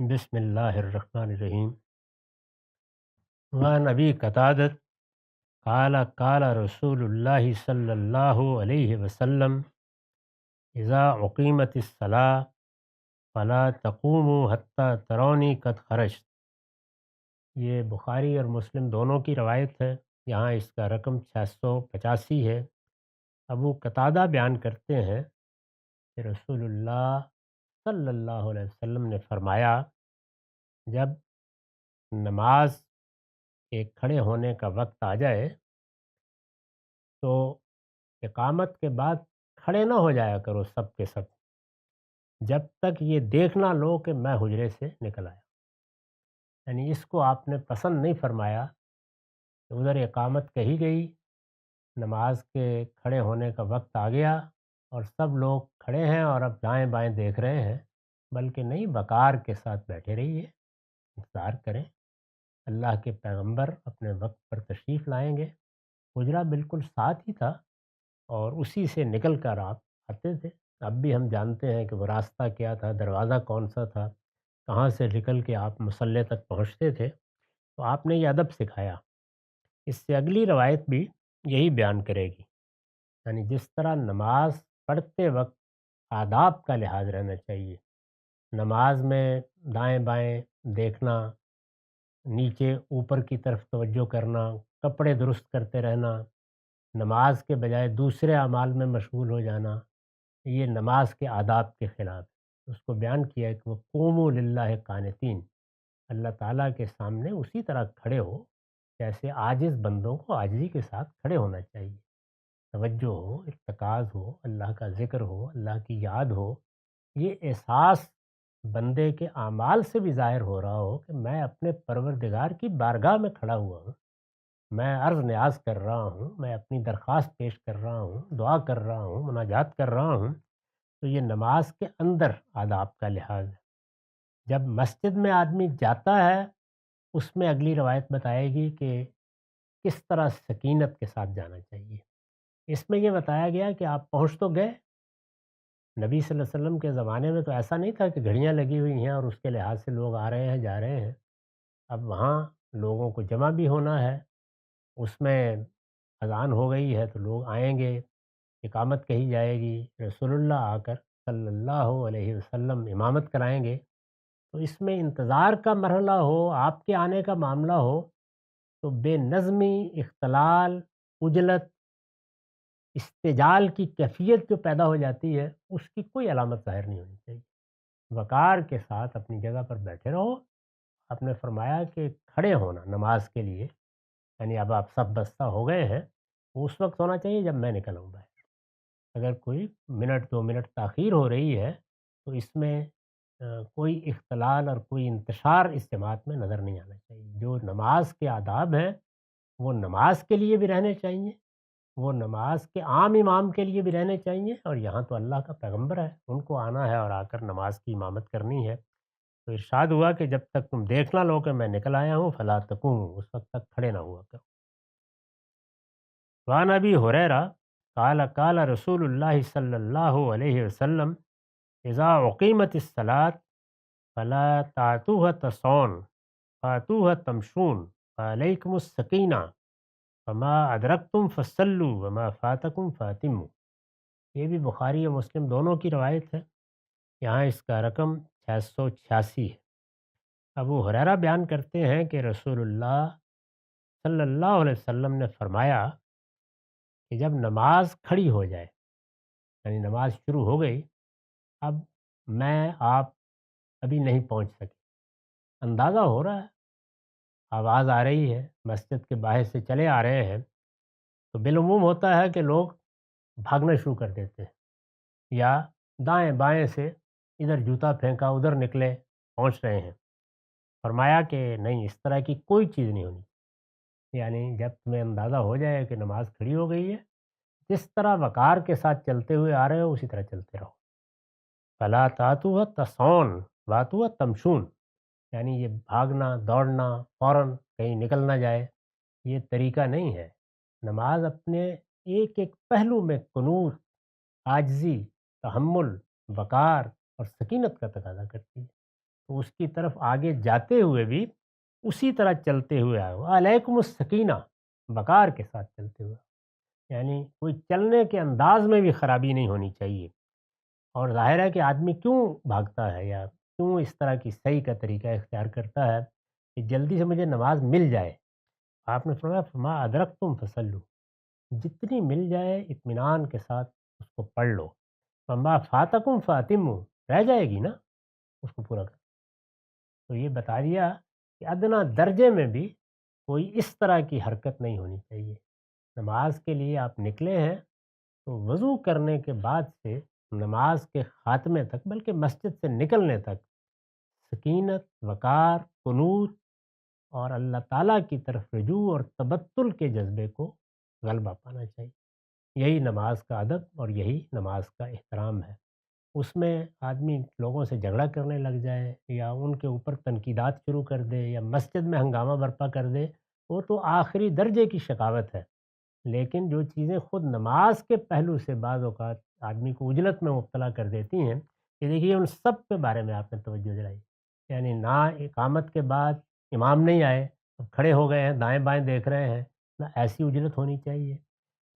بسم اللہ الرحمن الرحیم۔ وعن ابی قتادۃ قال قال رسول اللہ صلی اللہ علیہ وسلم اذا اقیمت الصلاۃ فلا تقوموا حتی ترونی قد خرجت۔ یہ بخاری اور مسلم دونوں کی روایت ہے۔ یہاں اس کا رقم 685 ہے۔ ابو قتادہ بیان کرتے ہیں کہ رسول اللہ صلی اللہ علیہ وسلم نے فرمایا، جب نماز کے کھڑے ہونے کا وقت آ جائے تو اقامت کے بعد کھڑے نہ ہو جایا کرو سب کے سب، جب تک یہ دیکھ نہ لو کہ میں حجرے سے نکل آیا۔ یعنی اس کو آپ نے پسند نہیں فرمایا کہ ادھر اقامت کہی گئی، نماز کے کھڑے ہونے کا وقت آ گیا اور سب لوگ کھڑے ہیں اور اب دائیں بائیں دیکھ رہے ہیں، بلکہ نہیں، وقار کے ساتھ بیٹھے رہیے، انتظار کریں، اللہ کے پیغمبر اپنے وقت پر تشریف لائیں گے۔ حجرہ بالکل ساتھ ہی تھا اور اسی سے نکل کر آپ آتے تھے۔ اب بھی ہم جانتے ہیں کہ وہ راستہ کیا تھا، دروازہ کون سا تھا، کہاں سے نکل کے آپ مصلی تک پہنچتے تھے، تو آپ نے یہ ادب سکھایا۔ اس سے اگلی روایت بھی یہی بیان کرے گی، یعنی جس طرح نماز پڑھتے وقت آداب کا لحاظ رہنا چاہیے، نماز میں دائیں بائیں دیکھنا، نیچے اوپر کی طرف توجہ کرنا، کپڑے درست کرتے رہنا، نماز کے بجائے دوسرے اعمال میں مشغول ہو جانا، یہ نماز کے آداب کے خلاف ہے۔ اس کو بیان کیا ہے کہ وہ قوموا للہ قانتین، اللہ تعالیٰ کے سامنے اسی طرح کھڑے ہو جیسے عاجز بندوں کو عاجزی کے ساتھ کھڑے ہونا چاہیے، توجہ ہو، ارتکاز ہو، اللہ کا ذکر ہو، اللہ کی یاد ہو، یہ احساس بندے کے اعمال سے بھی ظاہر ہو رہا ہو کہ میں اپنے پروردگار کی بارگاہ میں کھڑا ہوا ہوں، میں عرض نیاز کر رہا ہوں، میں اپنی درخواست پیش کر رہا ہوں، دعا کر رہا ہوں، مناجات کر رہا ہوں، تو یہ نماز کے اندر آداب کا لحاظ ہے۔ جب مسجد میں آدمی جاتا ہے، اس میں اگلی روایت بتائے گی کہ کس طرح سکینت کے ساتھ جانا چاہیے۔ اس میں یہ بتایا گیا کہ آپ پہنچ تو گئے، نبی صلی اللہ علیہ وسلم کے زمانے میں تو ایسا نہیں تھا کہ گھڑیاں لگی ہوئی ہیں اور اس کے لحاظ سے لوگ آ رہے ہیں جا رہے ہیں۔ اب وہاں لوگوں کو جمع بھی ہونا ہے، اس میں اذان ہو گئی ہے تو لوگ آئیں گے، اقامت کہی جائے گی، رسول اللہ آ کر صلی اللہ علیہ وسلم امامت کرائیں گے، تو اس میں انتظار کا مرحلہ ہو، آپ کے آنے کا معاملہ ہو، تو بے نظمی، اختلال، عجلت، استعجال کی کیفیت جو پیدا ہو جاتی ہے، اس کی کوئی علامت ظاہر نہیں ہونی چاہیے۔ وقار کے ساتھ اپنی جگہ پر بیٹھے رہو۔ آپ نے فرمایا کہ کھڑے ہونا نماز کے لیے، یعنی اب آپ سب بستہ ہو گئے ہیں، وہ اس وقت ہونا چاہیے جب میں نکلوں باہر۔ اگر کوئی منٹ 2 منٹ تاخیر ہو رہی ہے تو اس میں کوئی اختلال اور کوئی انتشار اس جماعت میں نظر نہیں آنا چاہیے۔ جو نماز کے آداب ہیں وہ نماز کے لیے بھی رہنے چاہیے، وہ نماز کے عام امام کے لیے بھی رہنے چاہیے، اور یہاں تو اللہ کا پیغمبر ہے، ان کو آنا ہے اور آ کر نماز کی امامت کرنی ہے۔ تو ارشاد ہوا کہ جب تک تم دیکھ نہ لو کہ میں نکل آیا ہوں فلا تقوموا، اس وقت تک کھڑے نہ ہوا کرو۔ وعن ابی ہریرہ قال قال رسول اللہ صلی اللہ علیہ وسلم اذا اقیمت الصلاۃ فلا تعتوها تصون فاتوها تمشون فعلیکم السکینہ فما ادرکتم فصلوا وما فاتکم فاتموا۔ یہ بھی بخاری اور مسلم دونوں کی روایت ہے۔ یہاں اس کا رقم 686 ہے۔ ابو ہریرہ بیان کرتے ہیں کہ رسول اللہ صلی اللہ علیہ وسلم نے فرمایا کہ جب نماز کھڑی ہو جائے، یعنی نماز شروع ہو گئی، اب میں آپ ابھی نہیں پہنچ سکے، اندازہ ہو رہا ہے، آواز آ رہی ہے، مسجد کے باہر سے چلے آ رہے ہیں، تو بالعموم ہوتا ہے کہ لوگ بھاگنا شروع کر دیتے ہیں، یا دائیں بائیں سے ادھر جوتا پھینکا ادھر نکلے، پہنچ رہے ہیں۔ فرمایا کہ نہیں، اس طرح کی کوئی چیز نہیں ہونی، یعنی جب تمہیں اندازہ ہو جائے کہ نماز کھڑی ہو گئی ہے، جس طرح وقار کے ساتھ چلتے ہوئے آ رہے ہو اسی طرح چلتے رہو۔ فلا تاتوا تصون واتوا تمشون، یعنی یہ بھاگنا دوڑنا، فوراً کہیں نکل نہ جائے، یہ طریقہ نہیں ہے۔ نماز اپنے ایک ایک پہلو میں قنوت، عاجزی، تحمل، وقار اور سکینت کا تقاضا کرتی ہے۔ تو اس کی طرف آگے جاتے ہوئے بھی اسی طرح چلتے ہوئے آئے ہو، علیکم السکینہ، وقار کے ساتھ چلتے ہوئے، یعنی کوئی چلنے کے انداز میں بھی خرابی نہیں ہونی چاہیے۔ اور ظاہر ہے کہ آدمی کیوں بھاگتا ہے یا کیوں اس طرح کی صحیح کا طریقہ اختیار کرتا ہے کہ جلدی سے مجھے نماز مل جائے۔ آپ نے فرمایا فما ادرکتم فصلو، جتنی مل جائے اطمینان کے ساتھ اس کو پڑھ لو، فما فاتکم فاتمو، رہ جائے گی نا، اس کو پورا کر۔ تو یہ بتا دیا کہ ادنا درجے میں بھی کوئی اس طرح کی حرکت نہیں ہونی چاہیے۔ نماز کے لیے آپ نکلے ہیں تو وضو کرنے کے بعد سے نماز کے خاتمے تک، بلکہ مسجد سے نکلنے تک، سکینت، وقار، قنوت اور اللہ تعالیٰ کی طرف رجوع اور تبتل کے جذبے کو غلبہ پانا چاہیے۔ یہی نماز کا ادب اور یہی نماز کا احترام ہے۔ اس میں آدمی لوگوں سے جھگڑا کرنے لگ جائے یا ان کے اوپر تنقیدات شروع کر دے یا مسجد میں ہنگامہ برپا کر دے، وہ تو آخری درجے کی شقاوت ہے۔ لیکن جو چیزیں خود نماز کے پہلو سے بعض اوقات آدمی کو اجلت میں مبتلا کر دیتی ہیں، یہ دیکھیے ان سب کے بارے میں آپ نے توجہ دلائی۔ یعنی نہ اقامت کے بعد امام نہیں آئے، اب کھڑے ہو گئے ہیں، دائیں بائیں دیکھ رہے ہیں، نہ ایسی اجلت ہونی چاہیے۔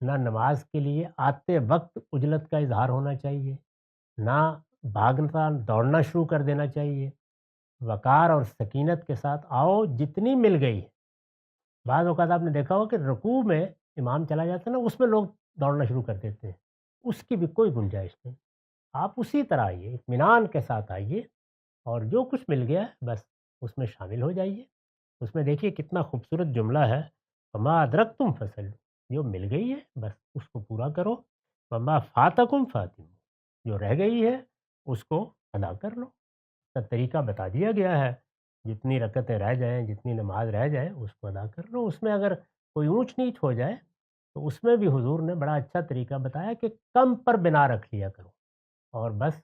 نہ نماز کے لیے آتے وقت اجلت کا اظہار ہونا چاہیے، نہ بھاگنا دوڑنا شروع کر دینا چاہیے۔ وقار اور سکینت کے ساتھ آؤ، جتنی مل گئی ہے۔ بعض اوقات آپ نے دیکھا ہو کہ رکوع میں امام چلا جاتا ہے نا، اس میں لوگ دوڑنا شروع کر دیتے ہیں، اس کی بھی کوئی گنجائش نہیں۔ آپ اسی طرح آئیے، اطمینان کے ساتھ آئیے، اور جو کچھ مل گیا ہے بس اس میں شامل ہو جائیے۔ اس میں دیکھیے کتنا خوبصورت جملہ ہے، وما ادرکتم فصلوا، جو مل گئی ہے بس اس کو پورا کرو، وما فاتکم فاتموا، جو رہ گئی ہے اس کو ادا کر لو۔ کا طریقہ بتا دیا گیا ہے، جتنی رکعتیں رہ جائیں، جتنی نماز رہ جائے اس کو ادا کر لو۔ اس میں اگر کوئی اونچ نیچ ہو جائے تو اس میں بھی حضور نے بڑا اچھا طریقہ بتایا کہ کم پر بنا رکھ لیا کرو، اور بس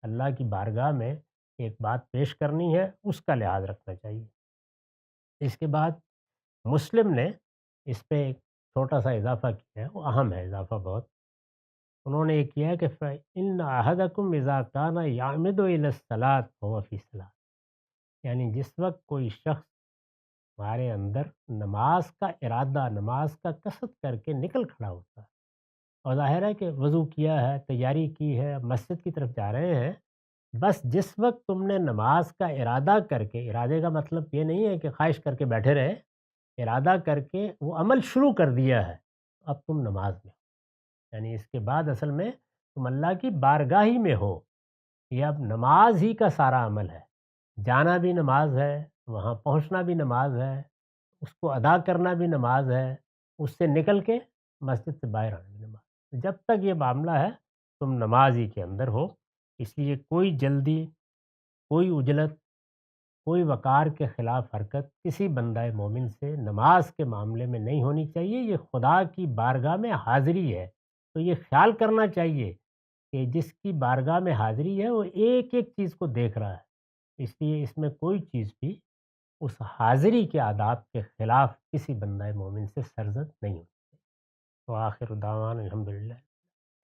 اللہ کی بارگاہ میں ایک بات پیش کرنی ہے، اس کا لحاظ رکھنا چاہیے۔ اس کے بعد مسلم نے اس پہ ایک چھوٹا سا اضافہ کیا ہے، وہ اہم ہے اضافہ بہت۔ انہوں نے یہ کیا ہے کہ فَإِنَّ أَحَدَكُمْ إِذَا كَانَ يَعْمِدُ إِلَى الصَّلَاةِ فَهُوَ فِي صَلَاةٍ، یعنی جس وقت کوئی شخص ہمارے اندر نماز کا ارادہ، نماز کا قصد کر کے نکل کھڑا ہوتا ہے، اور ظاہر ہے کہ وضو کیا ہے، تیاری کی ہے، مسجد کی طرف جا رہے ہیں، بس جس وقت تم نے نماز کا ارادہ کر کے، ارادے کا مطلب یہ نہیں ہے کہ خواہش کر کے بیٹھے رہے، ارادہ کر کے وہ عمل شروع کر دیا ہے، اب تم نماز میں، یعنی اس کے بعد اصل میں تم اللہ کی بارگاہ ہی میں ہو۔ یہ اب نماز ہی کا سارا عمل ہے، جانا بھی نماز ہے، وہاں پہنچنا بھی نماز ہے، اس کو ادا کرنا بھی نماز ہے، اس سے نکل کے مسجد سے باہر آنا بھی نماز۔ جب تک یہ معاملہ ہے تم نماز ہی کے اندر ہو، اس لیے کوئی جلدی، کوئی عجلت، کوئی وقار کے خلاف حرکت کسی بندہ مومن سے نماز کے معاملے میں نہیں ہونی چاہیے۔ یہ خدا کی بارگاہ میں حاضری ہے، تو یہ خیال کرنا چاہیے کہ جس کی بارگاہ میں حاضری ہے وہ ایک ایک چیز کو دیکھ رہا ہے، اس لیے اس میں کوئی چیز بھی اس حاضری کے آداب کے خلاف کسی بندہ مومن سے سرزد نہیں ہوتی۔ تو آخر دعوان الحمدللہ۔